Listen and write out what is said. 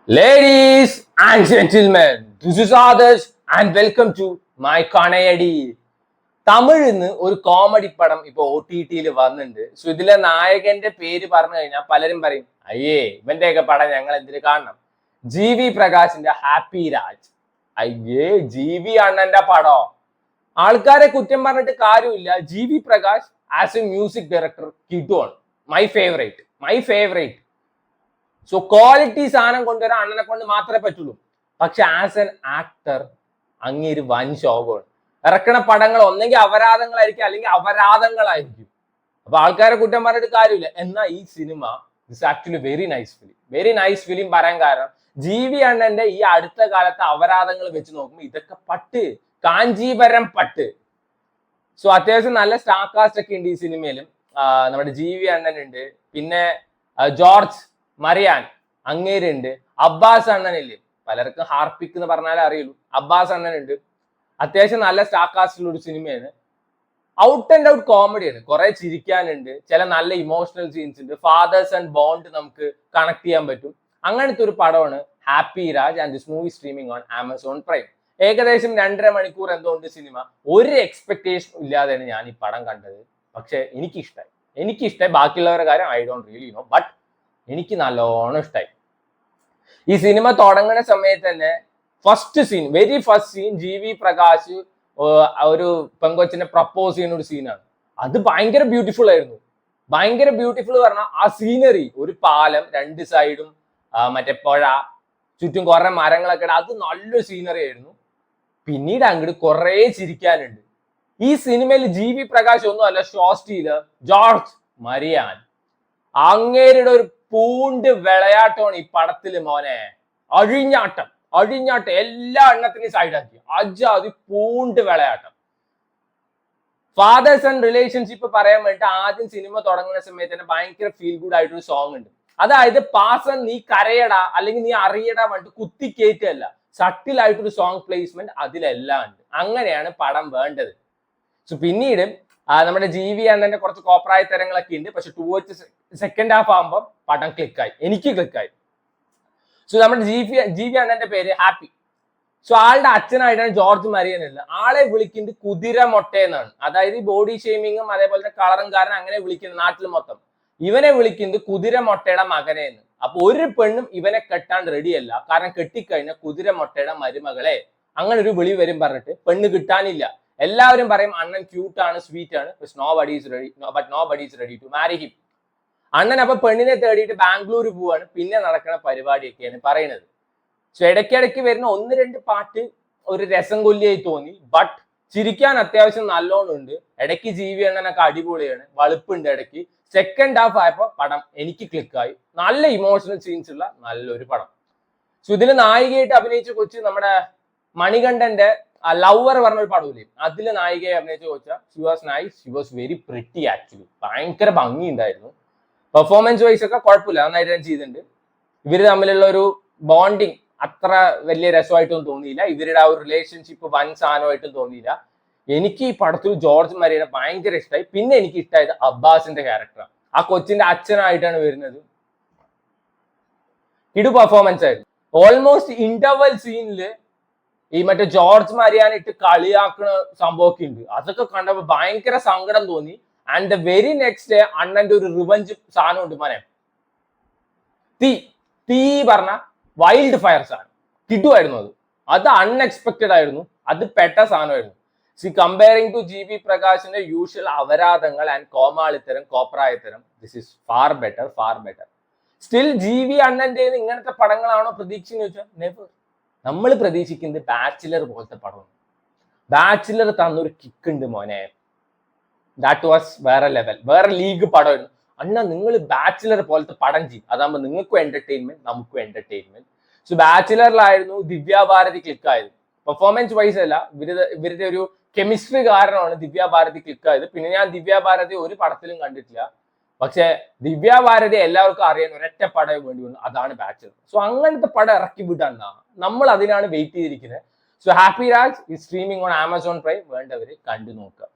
Ladies and gentlemen, this is Adarsh and welcome to my Kanayadi. തമിഴിൽ നിന്ന് ഒരു comedy പടം ഇപ്പൊ OTT വന്നിട്ടുണ്ട്. സോ ഇതിലെ നായകന്റെ പേര് പറഞ്ഞു കഴിഞ്ഞാൽ പലരും പറയും അയ്യേ ഇവന്റെയൊക്കെ പടം ഞങ്ങൾ എന്തിനു കാണണം. GV പ്രകാശിന്റെ ഹാപ്പി രാജ്. അയ്യേ GV അണ്ണന്റെ പടോ. ആൾക്കാരെ കുറ്റം പറഞ്ഞിട്ട് കാര്യമില്ല. GV Prakash as a music director കിട്ടുവാണ്. My favourite. സോ ക്വാളിറ്റി സാധനം കൊണ്ടുവരാൻ അണ്ണനെ കൊണ്ട് മാത്രമേ പറ്റുള്ളൂ. പക്ഷെ ആസ് എൻ ആക്ടർ അങ്ങേര് വൻ ശോകമാണ്. ഇറക്കണ പടങ്ങൾ ഒന്നെങ്കിൽ അപരാധങ്ങളായിരിക്കും. അപ്പൊ ആൾക്കാരെ കുറ്റം പറഞ്ഞിട്ട് കാര്യമില്ല. എന്നാൽ ഈ cinema is actually very nice film പറയാൻ കാരണം GV അണ്ണന്റെ ഈ അടുത്ത കാലത്തെ അപരാധങ്ങൾ വെച്ച് നോക്കുമ്പോൾ ഇതൊക്കെ പട്ട്, കാഞ്ചീപുരം പട്ട്. സോ അത്യാവശ്യം നല്ല സ്റ്റാർ കാസ്റ്റ് ഒക്കെ ഉണ്ട് ഈ സിനിമയിലും. നമ്മുടെ GV അണ്ണൻ ഉണ്ട്, പിന്നെ ജോർജ് മറിയാൻ അങ്ങേരുണ്ട്, അബ്ബാസ് അണ്ണനില്ലേ, പലർക്കും ഹാർപ്പിക് എന്ന് പറഞ്ഞാലേ അറിയുള്ളൂ. അബ്ബാസ് അണ്ണനുണ്ട്. അത്യാവശ്യം നല്ല സ്റ്റാർ കാസ്റ്റുള്ള ഒരു സിനിമയാണ്. ഔട്ട് ആൻഡ് ഔട്ട് കോമഡിയാണ്. കുറെ ചിരിക്കാനുണ്ട്, ചില നല്ല ഇമോഷണൽ സീൻസ് ഉണ്ട്, ഫാദേഴ്സ് ആൻഡ് ബോണ്ട് നമുക്ക് കണക്ട് ചെയ്യാൻ പറ്റും. അങ്ങനത്തെ ഒരു പടമാണ് happy Raj and this movie streaming on Amazon prime. ഏകദേശം 2.5 മണിക്കൂർ എന്തോണ്ട് സിനിമ. ഒരു എക്സ്പെക്ടേഷൻ ഇല്ലാതെയാണ് ഞാൻ ഈ പടം കണ്ടത്. പക്ഷെ എനിക്കിഷ്ടമായി. ബാക്കിയുള്ളവരുടെ കാര്യം I don't really know, but എനിക്ക് നല്ലോണം ഇഷ്ടമായി. ഈ സിനിമ തുടങ്ങുന്ന സമയത്ത് തന്നെ very first scene GV Prakash ഒരു പെങ്കൊച്ചിനെ പ്രപ്പോസ് ചെയ്യുന്ന ഒരു സീനാണ്. അത് ഭയങ്കര ബ്യൂട്ടിഫുൾ ആയിരുന്നു. പറഞ്ഞാൽ ആ സീനറി, ഒരു പാലം, 2 സൈഡും മറ്റേ പുഴ, ചുറ്റും കുറെ മരങ്ങളൊക്കെ, അത് നല്ലൊരു സീനറി ആയിരുന്നു. പിന്നീട് അങ്ങോട്ട് കുറെ ചിരിക്കാനുണ്ട്. ഈ സിനിമയിൽ GV പ്രകാശ് ഒന്നും അല്ല, ഷോ സ്റ്റീലർ ജോർജ് മരിയാൻ. അങ്ങേരുടെ ഒരു പൂണ്ട് വിളയാട്ടമാണ് ഈ പടത്തില് മോനെ. അഴിഞ്ഞാട്ടം എല്ലാ എണ്ണത്തിനും സൈഡാക്കി. അജാതി പൂണ്ട് വിളയാട്ടം. ഫാദേഴ്സ് ആൻഡ് റിലേഷൻഷിപ്പ് പറയാൻ വേണ്ടിട്ട് ആദ്യം സിനിമ തുടങ്ങുന്ന സമയത്ത് തന്നെ ഭയങ്കര ഫീൽ ഗുഡ് ആയിട്ടൊരു സോങ് ഉണ്ട്. അതായത് പാസൻ നീ കരയടാ അല്ലെങ്കിൽ നീ അറിയടാ വേണ്ടിട്ട് കുത്തി കയറ്റല്ല, സട്ടിലായിട്ടൊരു സോങ് പ്ലേസ്മെന്റ് അതിലെല്ലാം ഉണ്ട്. അങ്ങനെയാണ് പടം വേണ്ടത്. സോ പിന്നീട് നമ്മുടെ GV അണ്ണന്റെ കുറച്ച് കോപ്രായ തരങ്ങളൊക്കെ ഉണ്ട്. പക്ഷെ ടുവേർഡ്സ് സെക്കൻഡ് ഹാഫ് ആകുമ്പോൾ പടം എനിക്ക് ക്ലിക്കായി. സോ നമ്മുടെ GV അണ്ണന്റെ പേര് ഹാപ്പി. സോ ആളുടെ അച്ഛനായിട്ടാണ് ജോർജ് മരിയൻ ഉള്ളത്. ആളെ വിളിക്കുന്നത് കുതിര മൊട്ട എന്നാണ്. അതായത് ഈ ബോഡി ഷെയ്മിങ്ങും അതേപോലെ കളറും കാരണം അങ്ങനെ വിളിക്കുന്നത് നാട്ടിൽ മൊത്തം. ഇവനെ വിളിക്കുന്നത് കുതിര മൊട്ടയുടെ മകനെ എന്ന്. അപ്പൊ ഒരു പെണ്ണും ഇവനെ കെട്ടാൻ റെഡിയല്ല. കാരണം കെട്ടിക്കഴിഞ്ഞാൽ കുതിര മൊട്ടയുടെ മരുമകളെ, അങ്ങനെ ഒരു വിളി വരും പറഞ്ഞിട്ട് പെണ്ണ് കിട്ടാനില്ല. എല്ലാവരും പറയും അണ്ണൻ ക്യൂട്ടാണ്, സ്വീറ്റ് ആണ്, but nobody is ready to marry him. അണ്ണൻ അപ്പൊ പെണ്ണിനെ തേടിയിട്ട് ബാംഗ്ലൂർ പോവാണ്. പിന്നെ നടക്കുന്ന പരിപാടിയൊക്കെയാണ് പറയുന്നത്. സോ ഇടയ്ക്കിടയ്ക്ക് വരുന്ന 1-2 പാട്ട് ഒരു രസം കൊല്ലിയായി തോന്നി. ബട്ട് ചിരിക്കാൻ അത്യാവശ്യം നല്ലോണം ഉണ്ട്. ഇടയ്ക്ക് GV അണ്ണനൊക്കെ അടിപൊളിയാണ്, വളുപ്പുണ്ട് ഇടയ്ക്ക്. സെക്കൻഡ് ഹാഫ് ആയപ്പോ പടം എനിക്ക് ക്ലിക്കായി. നല്ല ഇമോഷണൽ സീൻസ് ഉള്ള നല്ലൊരു പടം. സോ ഇതിൽ നായികയായിട്ട് അഭിനയിച്ച കൊച്ച് നമ്മുടെ മണികണ്ഠന്റെ ലവർ പറഞ്ഞ ഒരു പടമില്ലേ, അതില് നായികയെ അഭിനയിച്ച കൊച്ചാ. She was very pretty actually. ഭയങ്കര ഭംഗി ഉണ്ടായിരുന്നു. പെർഫോമൻസ് വൈസ് ഒക്കെ കുഴപ്പമില്ല, നന്നായിട്ട് ചെയ്തിട്ടുണ്ട്. ഇവര് തമ്മിലുള്ള ഒരു ബോണ്ടിങ് അത്ര വലിയ രസമായിട്ടൊന്നും തോന്നിയില്ല. ഇവരുടെ ആ ഒരു റിലേഷൻഷിപ്പ് വൻ സാധനമായിട്ടും തോന്നിയില്ല. എനിക്ക് ഈ പടത്തിൽ ജോർജ് മരിയനെ ഭയങ്കര ഇഷ്ടമായി. പിന്നെ എനിക്ക് ഇഷ്ടമായത് അബ്ബാസിന്റെ ക്യാരക്ടർ. ആ കൊച്ചിന്റെ അച്ഛനായിട്ടാണ് വരുന്നത്. പെർഫോമൻസ് ആയിരുന്നു. ഓൾമോസ്റ്റ് ഇന്റർവൽ സീനില് ഈ മറ്റേ ജോർജ് മരിയാൻ ഇട്ട് കളിയാക്കുന്ന സംഭവമൊക്കെ ഉണ്ട്. അതൊക്കെ കണ്ടപ്പോ ഭയങ്കര സങ്കടം തോന്നി. And the very next day അണ്ണന്റെ ഒരു റിവഞ്ച് സാധനം ഉണ്ട് മോനെ. തീ പറഞ്ഞ വൈൽഡ് ഫയർ സാധനം കിട്ടുമായിരുന്നു. അത് അൺഎക്സ്പെക്ടഡ് ആയിരുന്നു. അത് പെട്ട സാധനമായിരുന്നു. കമ്പയറിംഗ് ടു GV പ്രകാശിന്റെ യൂഷ്വൽ അപരാധങ്ങൾ ആൻഡ് കോമാളിത്തരം, കോപ്രായത്തരം, this is far better. Still GV അണ്ണന്റെ ഇങ്ങനത്തെ പടങ്ങളാണോ പ്രതീക്ഷിച്ചെന്ന് ചോദിച്ചാൽ നെവർ. നമ്മൾ പ്രതീക്ഷിക്കുന്നത് ബാച്ചിലർ പോലത്തെ പടമാണ്. ബാച്ചിലർ തന്നൊരു കിക്ക് ഉണ്ട് മോനെ. ദാറ്റ് വാസ് വേറെ ലെവൽ, വേറെ ലീഗ് പടമായിരുന്നു. അണ്ണാ നിങ്ങൾ ബാച്ചിലർ പോലത്തെ പടം ചെയ്യും, അതാകുമ്പോൾ നിങ്ങൾക്കും എന്റർടൈൻമെന്റ് നമുക്കും എന്റർടൈൻമെന്റ്. സോ ബാച്ചിലറിലായിരുന്നു ദിവ്യ ഭാരതി ക്ലിക്കായത്. പെർഫോമൻസ് വൈസ് അല്ല, ഇവരുടെ ഒരു കെമിസ്ട്രി കാരണമാണ് ദിവ്യ ഭാരതി ക്ലിക്കായത്. പിന്നെ ഞാൻ ദിവ്യ ഭാരതി ഒരു പടത്തിലും കണ്ടിട്ടില്ല. പക്ഷെ ദിവ്യ ഭാരതി എല്ലാവർക്കും അറിയാൻ ഒരൊറ്റ പടം വേണ്ടി വന്നു, അതാണ് ബാച്ചിലർ. സോ അങ്ങനത്തെ പടം ഇറക്കി വിടണ്ട, നമ്മൾ അതിനാണ് വെയിറ്റ് ചെയ്തിരിക്കുന്നത്. സോ ഹാപ്പി രാജ് ഈ സ്ട്രീമിംഗ് ഓൺ ആമസോൺ പ്രൈം. വേണ്ടവര് കണ്ടു നോക്കുക.